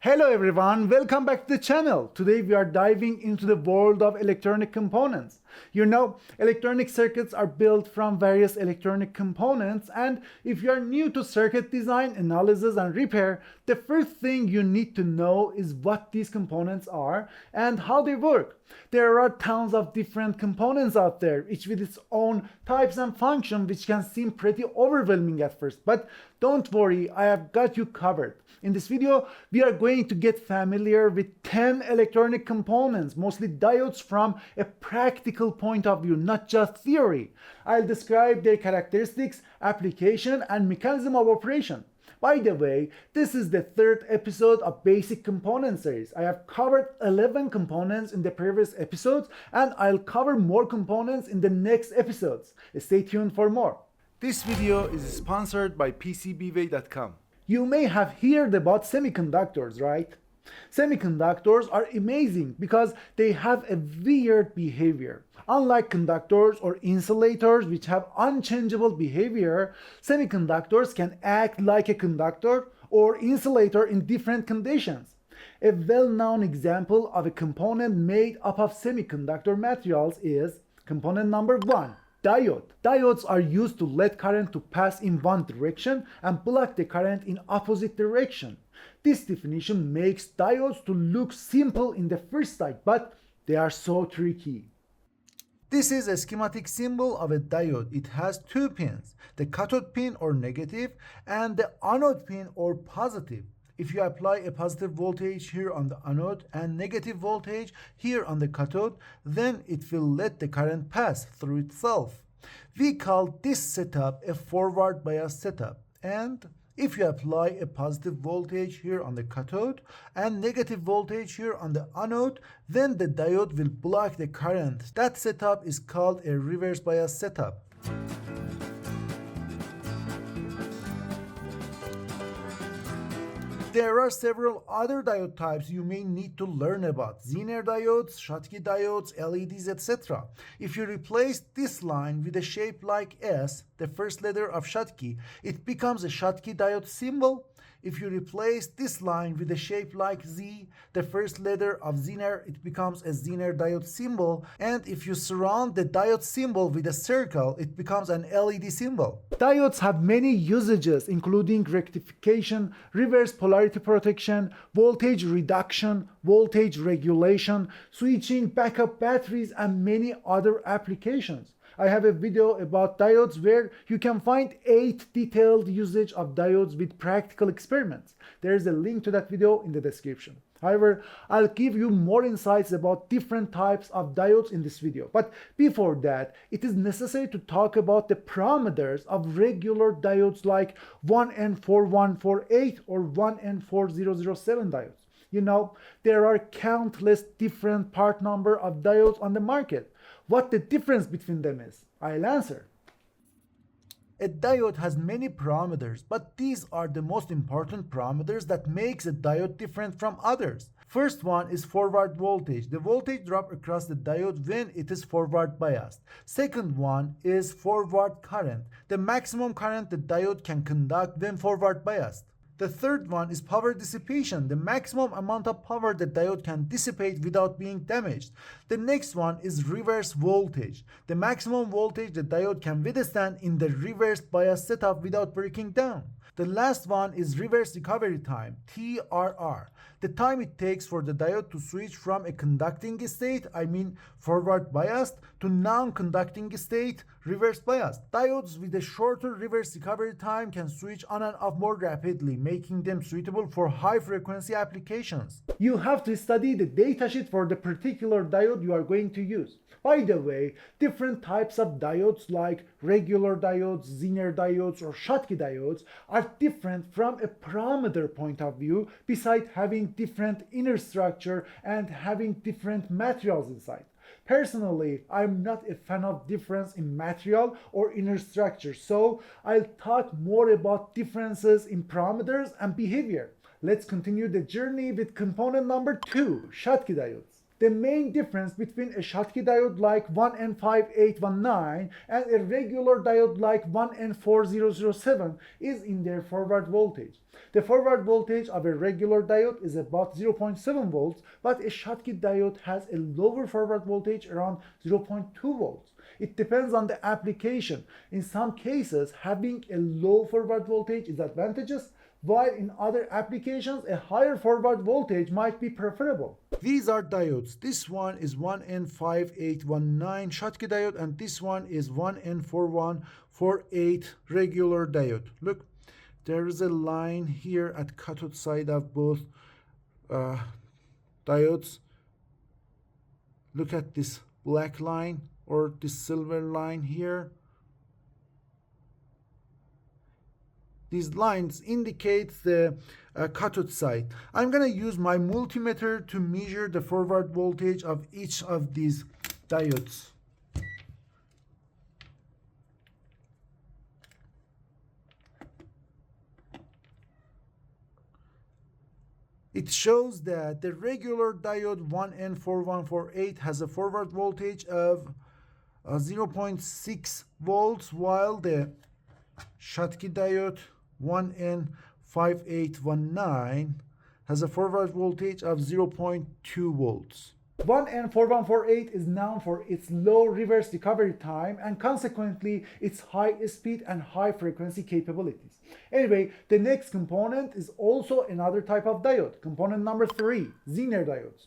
Hello everyone, welcome back to the channel. Today we are diving into the world of electronic components. You know, electronic circuits are built from various electronic components, and if you are new to circuit design, analysis and repair, the first thing you need to know is what these components are and how they work. There are tons of different components out there, each with its own types and functions, which can seem pretty overwhelming at first, but don't worry, I have got you covered. In this video, we are going to get familiar with 10 electronic components, mostly diodes from a practical point of view, not just theory. I'll describe their characteristics, application, and mechanism of operation. By the way, this is the third episode of Basic Component series. I have covered 11 components in the previous episodes, and I'll cover more components in the next episodes. Stay tuned for more. This video is sponsored by PCBWay.com. You may have heard about semiconductors, right? Semiconductors are amazing because they have a weird behavior. Unlike conductors or insulators, which have unchangeable behavior, semiconductors can act like a conductor or insulator in different conditions. A well-known example of a component made up of semiconductor materials is component number 1. Diode. Diodes are used to let current to pass in one direction and block the current in opposite direction. This definition makes diodes to look simple in the first sight, but they are so tricky. This is a schematic symbol of a diode. It has two pins, the cathode pin or negative and the anode pin or positive. If you apply a positive voltage here on the anode and negative voltage here on the cathode, then it will let the current pass through itself. We call this setup a forward bias setup. And if you apply a positive voltage here on the cathode and negative voltage here on the anode, then the diode will block the current. That setup is called a reverse bias setup. There are several other diode types you may need to learn about. Zener diodes, Schottky diodes, LEDs, etc. If you replace this line with a shape like S, the first letter of Schottky, it becomes a Schottky diode symbol. If you replace this line with a shape like Z, the first letter of Zener, it becomes a Zener diode symbol. And if you surround the diode symbol with a circle, it becomes an LED symbol. Diodes have many usages, including rectification, reverse polarity protection, voltage reduction, voltage regulation, switching, backup batteries, and many other applications. I have a video about diodes where you can find 8 detailed usage of diodes with practical experiments. There is a link to that video in the description. However, I'll give you more insights about different types of diodes in this video. But before that, it is necessary to talk about the parameters of regular diodes like 1N4148 or 1N4007 diodes. You know, there are countless different part number of diodes on the market. What the difference between them is, I'll answer. A diode has many parameters, but these are the most important parameters that makes a diode different from others. First one is forward voltage, the voltage drop across the diode when it is forward biased. Second one is forward current, the maximum current the diode can conduct when forward biased. The third one is power dissipation, the maximum amount of power the diode can dissipate without being damaged. The next one is reverse voltage, the maximum voltage the diode can withstand in the reverse bias setup without breaking down. The last one is reverse recovery time, TRR, the time it takes for the diode to switch from a conducting state, I mean forward biased, to non-conducting state, reverse biased. Diodes with a shorter reverse recovery time can switch on and off more rapidly, making them suitable for high frequency applications. You have to study the datasheet for the particular diode you are going to use. By the way, different types of diodes like regular diodes, Zener diodes, or Schottky diodes are different from a parameter point of view, besides having different inner structure and having different materials inside. Personally, I'm not a fan of difference in material or inner structure, so I'll talk more about differences in parameters and behavior. Let's continue the journey with component number 2, Schottky diodes. The main difference between a Schottky diode like 1N5819 and a regular diode like 1N4007 is in their forward voltage. The forward voltage of a regular diode is about 0.7 volts, but a Schottky diode has a lower forward voltage around 0.2 volts. It depends on the application. In some cases, having a low forward voltage is advantageous, while in other applications, a higher forward voltage might be preferable. These are diodes. This one is 1N5819 Schottky diode, and this one is 1N4148 regular diode. Look, there is a line here at cathode side of both diodes. Look at this black line or this silver line here. These lines indicate the cathode side. I'm going to use my multimeter to measure the forward voltage of each of these diodes. It shows that the regular diode 1N4148 has a forward voltage of 0.6 volts, while the Schottky diode 1N5819 has a forward voltage of 0.2 volts. 1N4148 is known for its low reverse recovery time and consequently its high speed and high frequency capabilities. Anyway, the next component is also another type of diode. Component number 3, Zener diodes.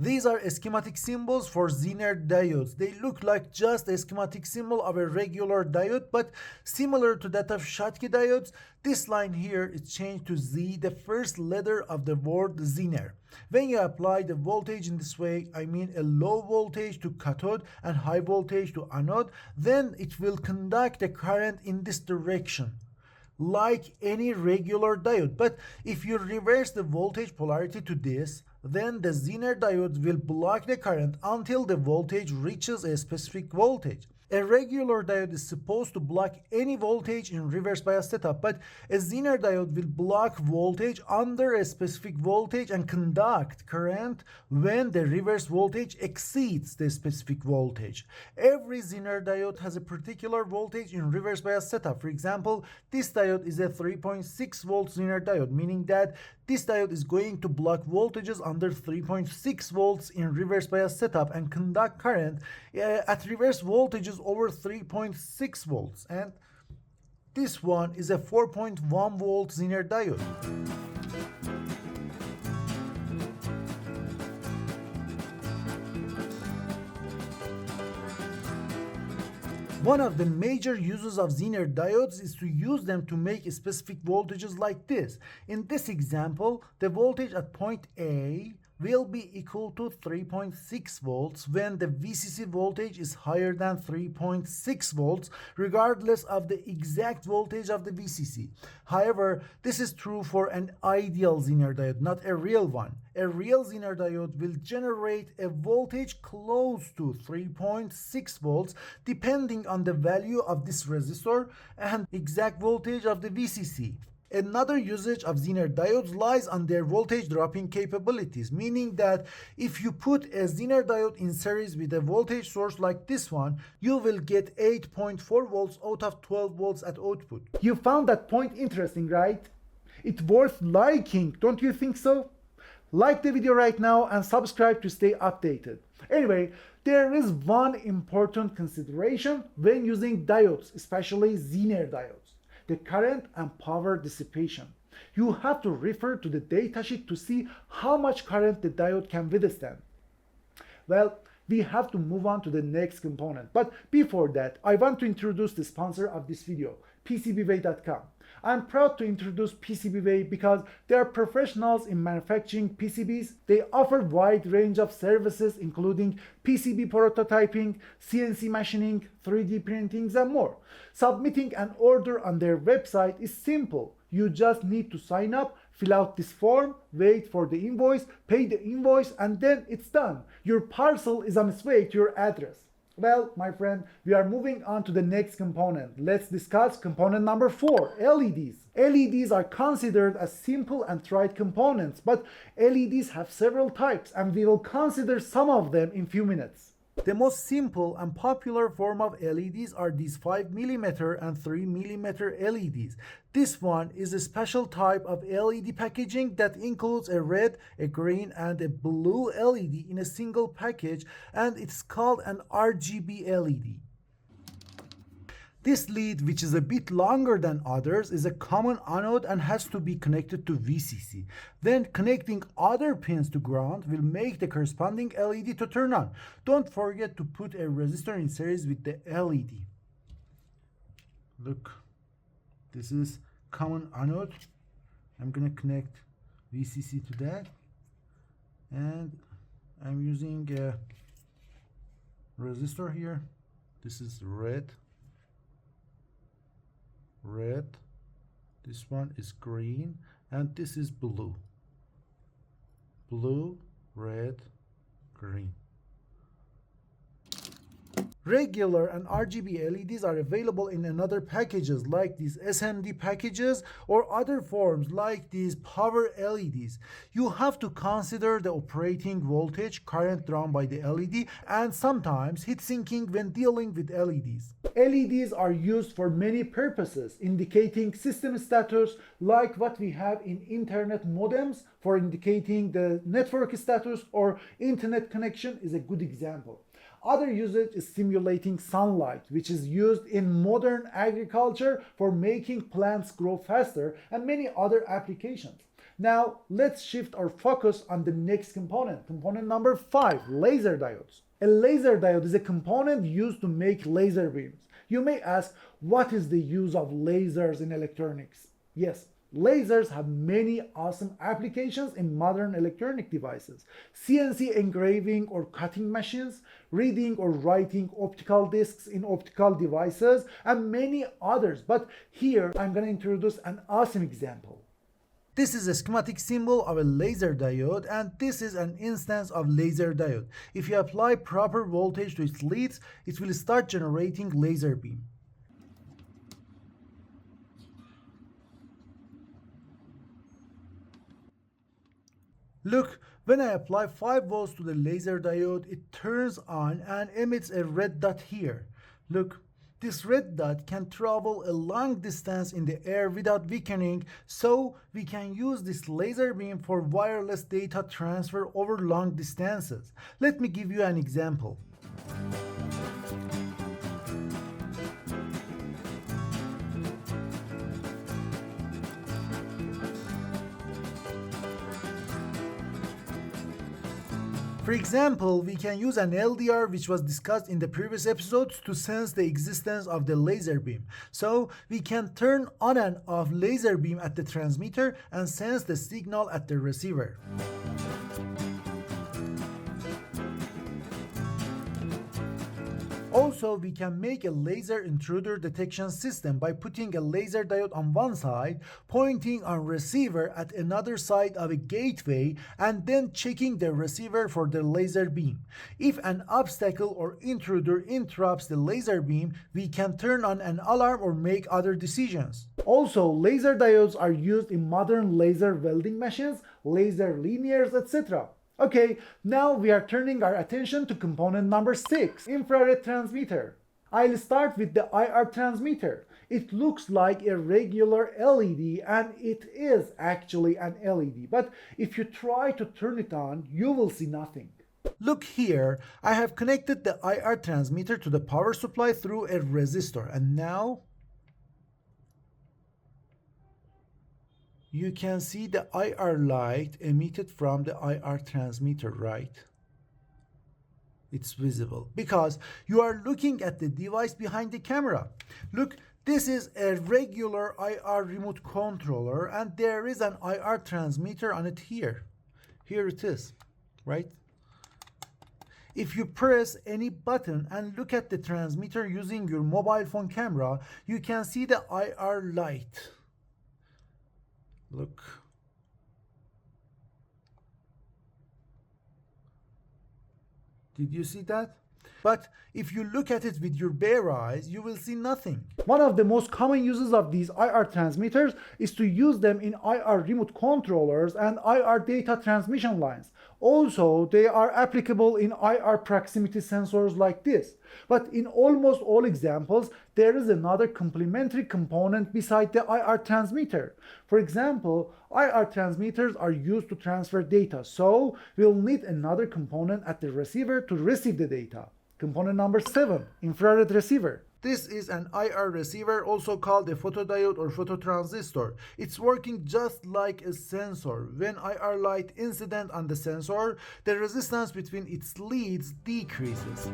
These are schematic symbols for Zener diodes. They look like just a schematic symbol of a regular diode, but similar to that of Schottky diodes, this line here is changed to Z, the first letter of the word Zener. When you apply the voltage in this way, I mean a low voltage to cathode and high voltage to anode, then it will conduct a current in this direction, like any regular diode. But if you reverse the voltage polarity to this, then the Zener diode will block the current until the voltage reaches a specific voltage. A regular diode is supposed to block any voltage in reverse bias setup, but a Zener diode will block voltage under a specific voltage and conduct current when the reverse voltage exceeds the specific voltage. Every Zener diode has a particular voltage in reverse bias setup. For example, this diode is a 3.6 volt Zener diode, meaning that this diode is going to block voltages under 3.6 volts in reverse bias setup and conduct current at reverse voltages over 3.6 volts. And this one is a 4.1 volt Zener diode. One of the major uses of Zener diodes is to use them to make specific voltages like this. In this example, the voltage at point A will be equal to 3.6 volts when the VCC voltage is higher than 3.6 volts, regardless of the exact voltage of the VCC. However, this is true for an ideal Zener diode, not a real one. A real Zener diode will generate a voltage close to 3.6 volts depending on the value of this resistor and exact voltage of the VCC. Another usage of Zener diodes lies on their voltage dropping capabilities, meaning that if you put a Zener diode in series with a voltage source like this one, you will get 8.4 volts out of 12 volts at output. You found that point interesting, right? It's worth liking, don't you think so? Like the video right now and subscribe to stay updated. Anyway, there is one important consideration when using diodes, especially Zener diodes: the current and power dissipation. You have to refer to the datasheet to see how much current the diode can withstand. Well, we have to move on to the next component. But before that, I want to introduce the sponsor of this video, PCBWay.com. I'm proud to introduce PCBWay because they are professionals in manufacturing PCBs. They offer wide range of services including PCB prototyping, CNC machining, 3D printings, and more. Submitting an order on their website is simple. You just need to sign up, fill out this form, wait for the invoice, pay the invoice, and then it's done. Your parcel is on its way to your address. Well, my friend, we are moving on to the next component. Let's discuss component number 4, LEDs. LEDs are considered as simple and trite components, but LEDs have several types, and we will consider some of them in few minutes. The most simple and popular form of LEDs are these 5mm and 3mm LEDs. This one is a special type of LED packaging that includes a red, a green, and a blue LED in a single package, and it's called an RGB LED. This lead, which is a bit longer than others, is a common anode and has to be connected to VCC. Then connecting other pins to ground will make the corresponding LED to turn on. Don't forget to put a resistor in series with the LED. Look, this is common anode. I'm gonna connect VCC to that, and I'm using a resistor here. This is red, this one is green, and this is blue, red, green. Regular and RGB LEDs are available in another packages like these SMD packages or other forms like these power LEDs. You have to consider the operating voltage, current drawn by the LED, and sometimes heat sinking when dealing with LEDs. LEDs are used for many purposes, indicating system status like what we have in internet modems for indicating the network status, or internet connection is a good example. Other usage is simulating sunlight, which is used in modern agriculture for making plants grow faster, and many other applications. Now, let's shift our focus on the next component, component number 5, laser diodes. A laser diode is a component used to make laser beams. You may ask, what is the use of lasers in electronics? Yes, lasers have many awesome applications in modern electronic devices. CNC engraving or cutting machines, reading or writing optical discs in optical devices, and many others. But here I'm going to introduce an awesome example. This is a schematic symbol of a laser diode, and this is an instance of laser diode. If you apply proper voltage to its leads, it will start generating laser beam. Look, when I apply 5 volts to the laser diode, it turns on and emits a red dot here. Look, this red dot can travel a long distance in the air without weakening, so we can use this laser beam for wireless data transfer over long distances. Let me give you an example. For example, we can use an LDR, which was discussed in the previous episodes, to sense the existence of the laser beam. So we can turn on and off laser beam at the transmitter and sense the signal at the receiver. Also, we can make a laser intruder detection system by putting a laser diode on one side, pointing on receiver at another side of a gateway, and then checking the receiver for the laser beam. If an obstacle or intruder interrupts the laser beam, we can turn on an alarm or make other decisions. Also, laser diodes are used in modern laser welding machines, laser linears, etc. Okay, now we are turning our attention to component number 6, infrared transmitter. I'll start with the IR transmitter. It looks like a regular LED, and it is actually an LED, but if you try to turn it on, you will see nothing. Look here, I have connected the IR transmitter to the power supply through a resistor, and now you can see the IR light emitted from the IR transmitter, right? It's visible because you are looking at the device behind the camera. Look, this is a regular IR remote controller, and there is an IR transmitter on it here. Here it is, right? If you press any button and look at the transmitter using your mobile phone camera, you can see the IR light. Look. Did you see that? But if you look at it with your bare eyes, you will see nothing. One of the most common uses of these IR transmitters is to use them in IR remote controllers and IR data transmission lines. Also, they are applicable in IR proximity sensors like this. But in almost all examples, there is another complementary component beside the IR transmitter. For example, IR transmitters are used to transfer data, so we'll need another component at the receiver to receive the data. Component number 7, infrared receiver. This is an IR receiver, also called a photodiode or phototransistor. It's working just like a sensor. When IR light incident on the sensor, the resistance between its leads decreases.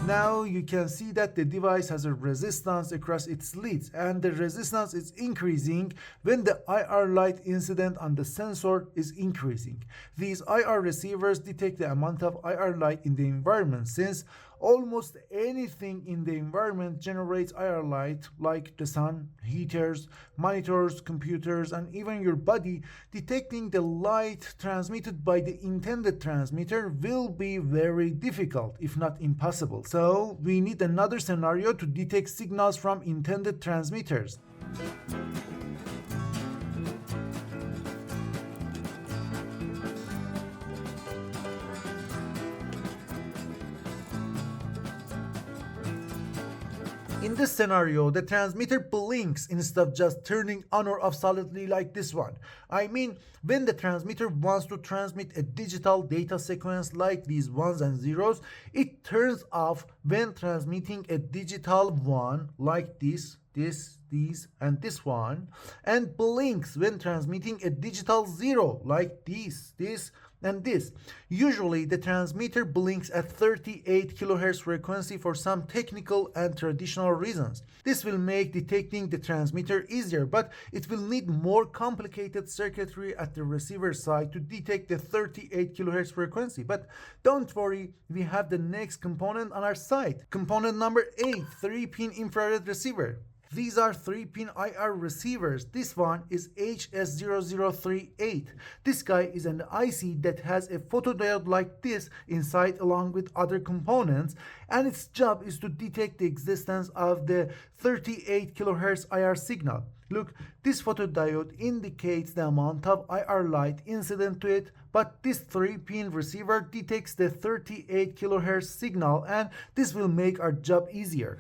Now you can see that the device has a resistance across its leads, and the resistance is increasing when the IR light incident on the sensor is increasing. These IR receivers detect the amount of IR light in the environment, since almost anything in the environment generates IR light, like the sun, heaters, monitors, computers, and even your body. Detecting the light transmitted by the intended transmitter will be very difficult, if not impossible. So we need another scenario to detect signals from intended transmitters. In this scenario, the transmitter blinks instead of just turning on or off solidly like this one. I mean, when the transmitter wants to transmit a digital data sequence like these ones and zeros, it turns off when transmitting a digital one like this, these, and this one, and blinks when transmitting a digital zero like this, and this. Usually the transmitter blinks at 38 kHz frequency for some technical and traditional reasons. This will make detecting the transmitter easier, but it will need more complicated circuitry at the receiver side to detect the 38 kHz frequency. But don't worry, we have the next component on our side. Component number 8, 3-pin infrared receiver. These are 3-pin IR receivers. This one is HS038. This guy is an IC that has a photodiode like this inside along with other components, and its job is to detect the existence of the 38 kHz IR signal. Look, this photodiode indicates the amount of IR light incident to it, but this 3-pin receiver detects the 38 kHz signal, and this will make our job easier.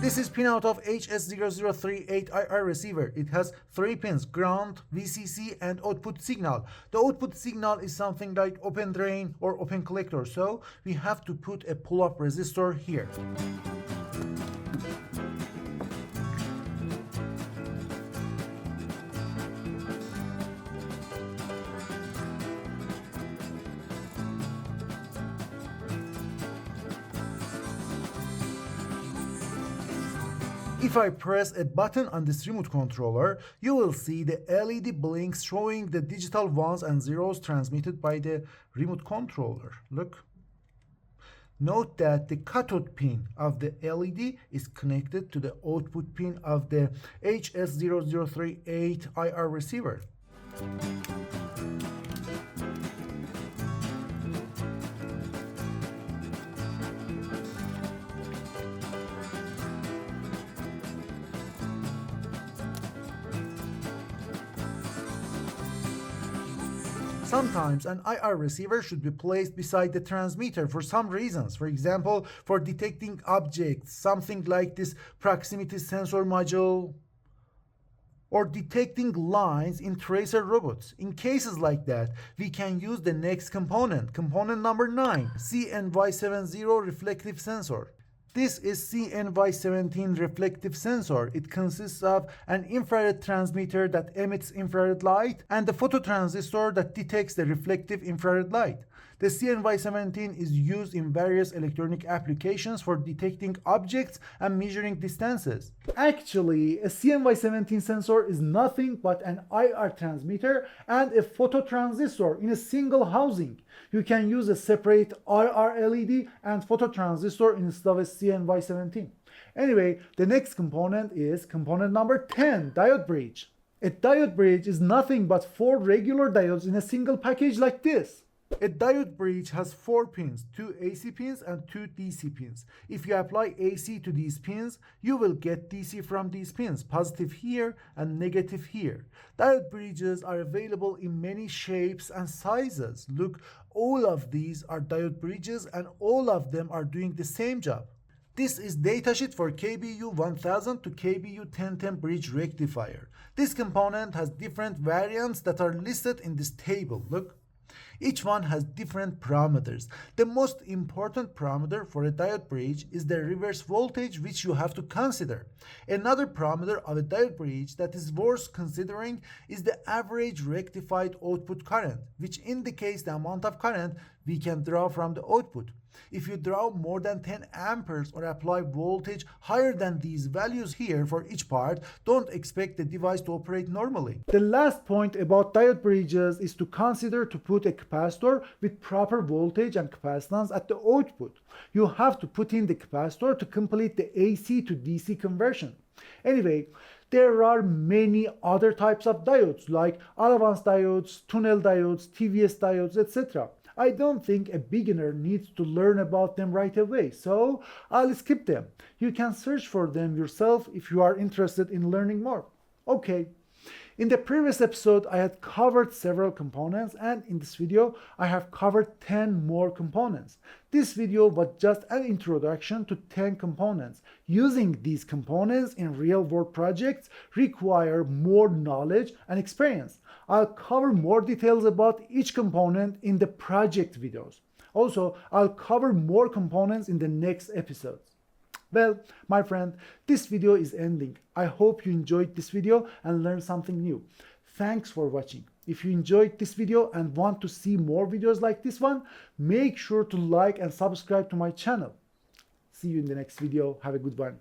This is pinout of HS038 IR receiver. It has 3 pins: ground, VCC, and output signal. The output signal is something like open drain or open collector, so we have to put a pull-up resistor here. If I press a button on this remote controller, you will see the LED blinks showing the digital ones and zeros transmitted by the remote controller. Look. Note that the cathode pin of the LED is connected to the output pin of the HS038 IR receiver. Sometimes an IR receiver should be placed beside the transmitter for some reasons. For example, for detecting objects, something like this proximity sensor module, or detecting lines in tracer robots. In cases like that, we can use the next component, component number 9, CNY70 reflective sensor. This is CNY17 reflective sensor. It consists of an infrared transmitter that emits infrared light and the phototransistor that detects the reflective infrared light. The CNY17 is used in various electronic applications for detecting objects and measuring distances. Actually, a CNY17 sensor is nothing but an IR transmitter and a phototransistor in a single housing. You can use a separate IR LED and phototransistor instead of a CNY17. Anyway, the next component is component number 10, diode bridge. A diode bridge is nothing but 4 regular diodes in a single package like this. A diode bridge has 4 pins, 2 AC pins and 2 DC pins. If you apply AC to these pins, you will get DC from these pins, positive here and negative here. Diode bridges are available in many shapes and sizes. Look, all of these are diode bridges and all of them are doing the same job. This is datasheet for KBU 1000 to KBU 1010 bridge rectifier. This component has different variants that are listed in this table. Look. Each one has different parameters. The most important parameter for a diode bridge is the reverse voltage, which you have to consider. Another parameter of a diode bridge that is worth considering is the average rectified output current, which indicates the amount of current we can draw from the output. If you draw more than 10 amperes or apply voltage higher than these values here for each part, don't expect the device to operate normally. The last point about diode bridges is to consider to put a capacitor with proper voltage and capacitance at the output. You have to put in the capacitor to complete the AC to DC conversion. Anyway, there are many other types of diodes like allowance diodes, tunnel diodes, TVS diodes, etc. I don't think a beginner needs to learn about them right away, so I'll skip them. You can search for them yourself if you are interested in learning more. Okay. In the previous episode, I had covered several components, and in this video, I have covered 10 more components. This video was just an introduction to 10 components. Using these components in real-world projects require more knowledge and experience. I'll cover more details about each component in the project videos. Also, I'll cover more components in the next episodes. Well, my friend, this video is ending. I hope you enjoyed this video and learned something new. Thanks for watching. If you enjoyed this video and want to see more videos like this one, make sure to like and subscribe to my channel. See you in the next video. Have a good one.